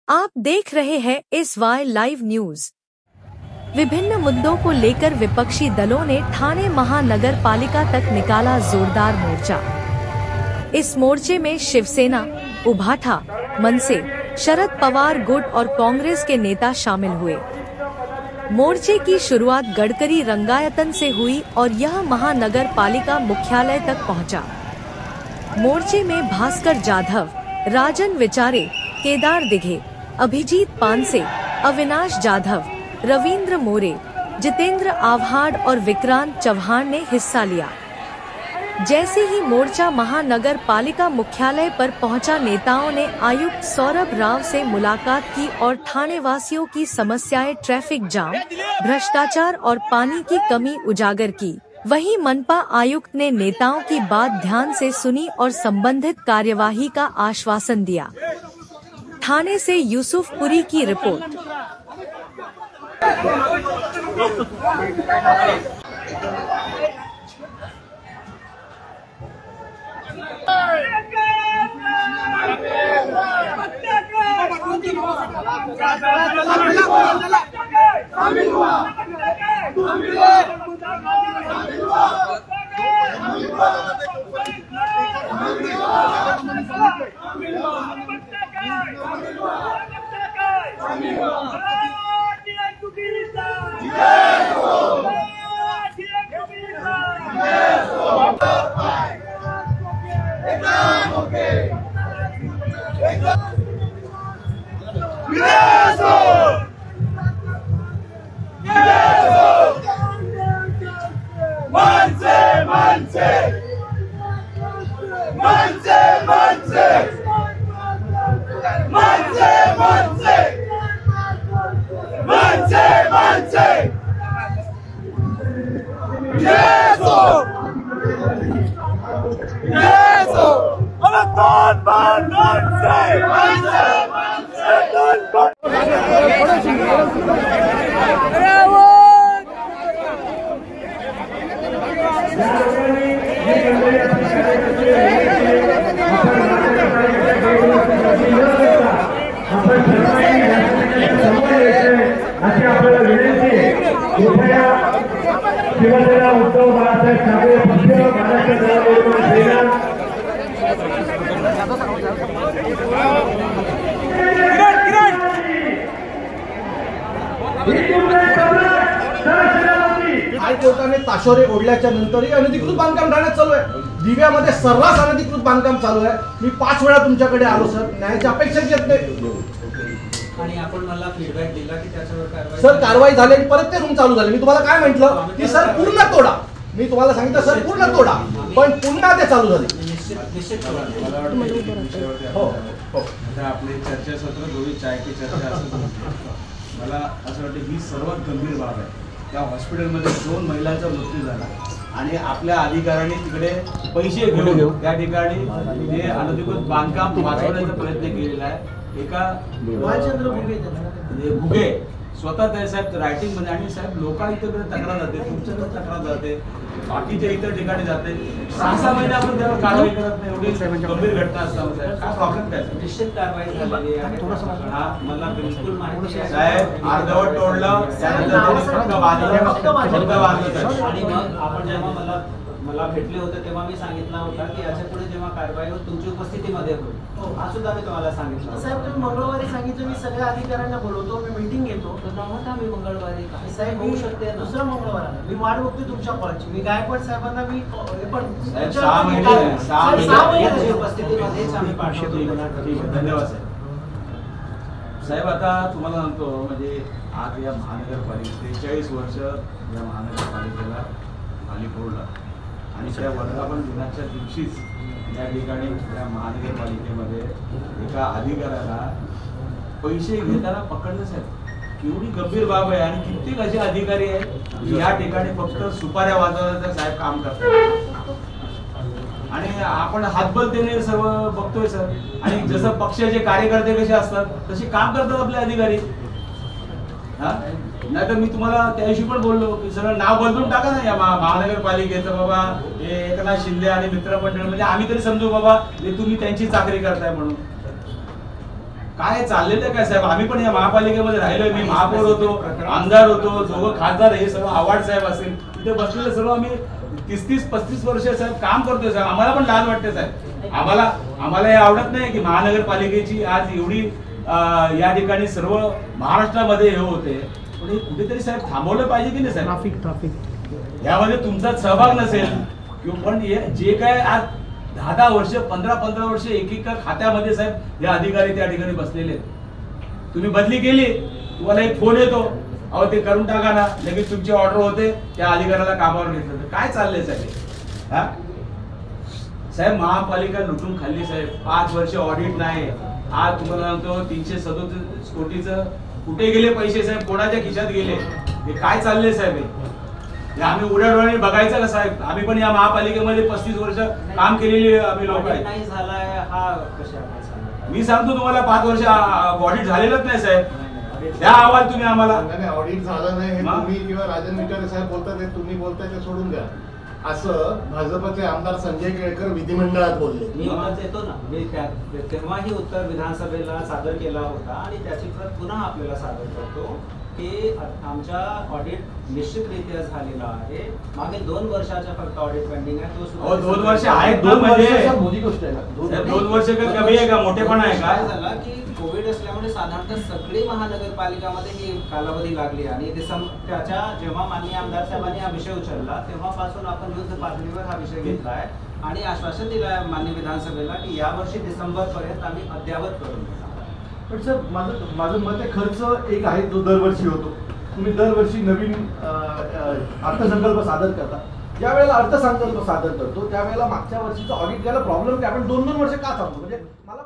आप देख रहे हैं SY लाइव न्यूज। विभिन्न मुद्दों को लेकर विपक्षी दलों ने ठाणे महानगर पालिका तक निकाला जोरदार मोर्चा। इस मोर्चे में शिवसेना, उभाठा, मनसे, शरद पवार गुट और कांग्रेस के नेता शामिल हुए। मोर्चे की शुरुआत गडकरी रंगायतन से हुई और यह महानगर पालिका मुख्यालय तक पहुंचा। मोर्चे में भास्कर जाधव, राजन विचारे, केदार दिघे, अभिजीत पानसे, अविनाश जाधव, रविंद्र मोरे, जितेंद्र आव्हाड और विक्रांत चौहान ने हिस्सा लिया। जैसे ही मोर्चा महानगर पालिका मुख्यालय पर पहुंचा, नेताओं ने आयुक्त सौरभ राव से मुलाकात की और ठाणे वासियों की समस्याएं, ट्रैफिक जाम, भ्रष्टाचार और पानी की कमी उजागर की। वहीं मनपा आयुक्त ने नेताओं की बात ध्यान से सुनी और संबंधित कार्यवाही का आश्वासन दिया। ठाणे से यूसुफपुरी की रिपोर्ट। शिवसेना उद्धव बाळासाहेब ठाकरे पक्ष हायकोर्टाने ताशोरे ओढल्याच्या नंतरही अनधिकृत बांधकाम ठाण्यात चालू आहे। दिव्यामध्ये सर्रास अनधिकृत बांधकाम चालू आहे। मी 5 वेळा तुमच्याकडे आलो सर, न्यायाची अपेक्षा घेत नाही आणि आपण मला फीडबॅक दिला की त्याच्यावर कारवाई सर कारवाई झाली आणि परत ते रूम चालू झाले। मी तुम्हाला काय म्हटलं की सर पूर्ण तोडा, मी तुम्हाला सांगितलं सर पूर्ण तोडा, पण पुन्हा ते चालू झाले। निश्चित हो हो आता आपले चर्चासत्र गोवी चाय की चर्चा असं मला असं वाटतं ही सर्वात गंभीर बाब आहे। त्या हॉस्पिटलमध्ये 2 महिलांचा मृत्यू झाला आणि आपल्या अधिकाऱ्यांनी तिकडे पैसे घेऊन त्या ठिकाणी जे अनधिकृत बांधकाम वाचवण्याचा प्रयत्न केलेला आहे। एका भुगे स्वतः ते साहेब रायटिंग मध्ये आणि साहेब लोकांकडे तक्रार जाते, तुमच्याकडे तक्रार जाते, बाकीच्या इतर ठिकाणी जाते। 6 महिने आपण त्यावर कारवाई करत नाही, एवढी गंभीर घटना असताना काय प्रॉब्लेम काय? निश्चित कारवाई झालेली आहे। हा मला बिलकुल माहिती आहे साहेब, अर्धवट तोडलं त्यानंतर फक्त बांधलं आणि मग आपण जेव्हा मला भेटले होते तेव्हा मी सांगितलं होतं की याच्या पुढे जेव्हा कारवाई होईल तुमची उपस्थितीमध्ये होईल। हा सुद्धा मी तुम्हाला सांगितलं। साहेब तुम्ही मंगळवारी सांगितलं मी सगळ्या अधिकाऱ्यांना बोलवतो, मी मीटिंग घेतो। तर मी मंगळवारी साहेब होऊ शकते दुसरा मंगळवार मी वाट बघते तुमच्या कॉलची। मी गायकवाड साहेबांना मी पण 6 महिने उपस्थितीमध्येच आम्ही पाठवतो। धन्यवाद साहेब। साहेब आता तुम्हाला सांगतो म्हणजे आज या महानगरपालिकेत 43 वर्ष या महानगरपालिकेला खाली फोडला आणि त्या वर्धापन दिनाच्या दिवशीच या ठिकाणी या महानगरपालिकेमध्ये एका अधिकाऱ्याला पैसे घेताना पकडलं साहेब। केवढी गंभीर बाब आहे आणि कित्येक असे अधिकारी आहेत या ठिकाणी फक्त सुपाऱ्या वाजवण्याचं साहेब काम करतात आणि आपण हातबलतेने सर्व बघतोय सर। आणि जसं पक्षाचे कार्यकर्ते कसे असतात तसे काम करतात आपले अधिकारी। नाहीतर मी तुम्हाला त्या दिवशी पण बोललो की सरळ नाव बदलून टाका ना या महानगरपालिकेचं, बाबा हे एकनाथ शिंदे आणि मित्रमंडळ, म्हणजे आम्ही तरी समजू बाबा हे तुम्ही त्यांची चाकरी करताय म्हणून। काय चाललेलं काय साहेब? आम्ही पण या महापालिकेमध्ये राहिलोय. मी महापौर होतो, आमदार होतो, दोघं खासदार, हे सर्व आव्हाड साहेब असेल तिथे बसलेले सर्व आम्ही 30-35 वर्ष साहेब काम करतोय साहेब. आम्हाला पण लाज वाटते साहेब. आम्हाला हे आवडत नाही की महानगरपालिकेची आज एवढी या ठिकाणी सर्व महाराष्ट्रामध्ये हे होते. पण हे कुठेतरी साहेब थांबवलं पाहिजे की नाही साहेब? ट्रॅफिक यामध्ये तुमचा सहभाग नसेल किंवा पण जे काय आज 10 वर्ष 15 वर्ष एकेका खात्यामध्ये साहेब या अधिकारी त्या ठिकाणी बसलेले आहेत. तुम्ही बदली केली, तुम्हाला एक फोन येतो, अहो ते करून टाका ना, लगेच तुमची ऑर्डर होते, त्या अधिकाऱ्याला कामावर घेतलं. काय चाललंय साहेब? हा साहेब, महापालिका लुटून खाल्ली साहेब. 5 वर्ष ऑडिट नाही. आज तुम्हाला सांगतो 337 कोटीचं कुठे गेले पैसे साहेब? कोणाच्या खिशात गेले? हे काय चाललंय साहेब? हे आम्ही उड्या डोळ्याने बघायचं का साहेब? आम्ही पण या महापालिकेमध्ये 35 वर्ष काम केलेली आम्ही लोक आहेत. नाही झालाय हा कशा सांगता? मी सांगतो तुम्हाला 5 वर्ष ऑडिट झालेलंच नाही साहेब. द्या अहवाल तुम्ही आम्हाला. नाही, ऑडिट झालं नाही हे मग? तुम्ही किंवा राजन विचारे साहेब बोलतात, हे तुम्ही बोलताय ते सोडून द्या. असं भाजपचे आमदार संजय केळकर विधिमंडळात बोलले. मी उत्तर देतो ना. मी तेव्हाही उत्तर विधानसभेला सादर केला होता आणि त्याची प्रत पुन्हा आपल्याला सादर करतो की आमच्या ऑडिट निश्चितरित्या झालेला आहे. मागे 2 वर्षाचा फक्त ऑडिट पेंडिंग आहे. तो सुद्धा 2 वर्ष आहेत. 2 म्हणजे वर्षाच्या मोदी गोष्ट आहे ना. 2 वर्ष का कमी आहे का? मोठेपणा आहे काय का? झालं की कोविड असल्यामुळे साधारणतः सगळी महानगरपालिकामध्ये ही कालावधी लागली आणि त्याच्या जेव्हा माननीय आमदार साहेबांनी हा विषय उचलला तेव्हापासून आपण युद्ध पातळीवर हा विषय घेतलाय आणि आश्वासन दिलं आहे माननीय विधानसभेला की यावर्षी डिसेंबर पर्यंत आम्ही अद्यावत करून देणार. पण सर, माझं मत आहे, खर्च एक आहे जो दरवर्षी होतो. तुम्ही दरवर्षी नवीन अर्थसंकल्प सादर करता. ज्या वेळेला अर्थसंकल्प सादर करतो त्यावेळेला मागच्या वर्षीचं ऑडिट घ्यायला प्रॉब्लेम काय? आपण 2-2 वर्ष का थांबतो? म्हणजे मला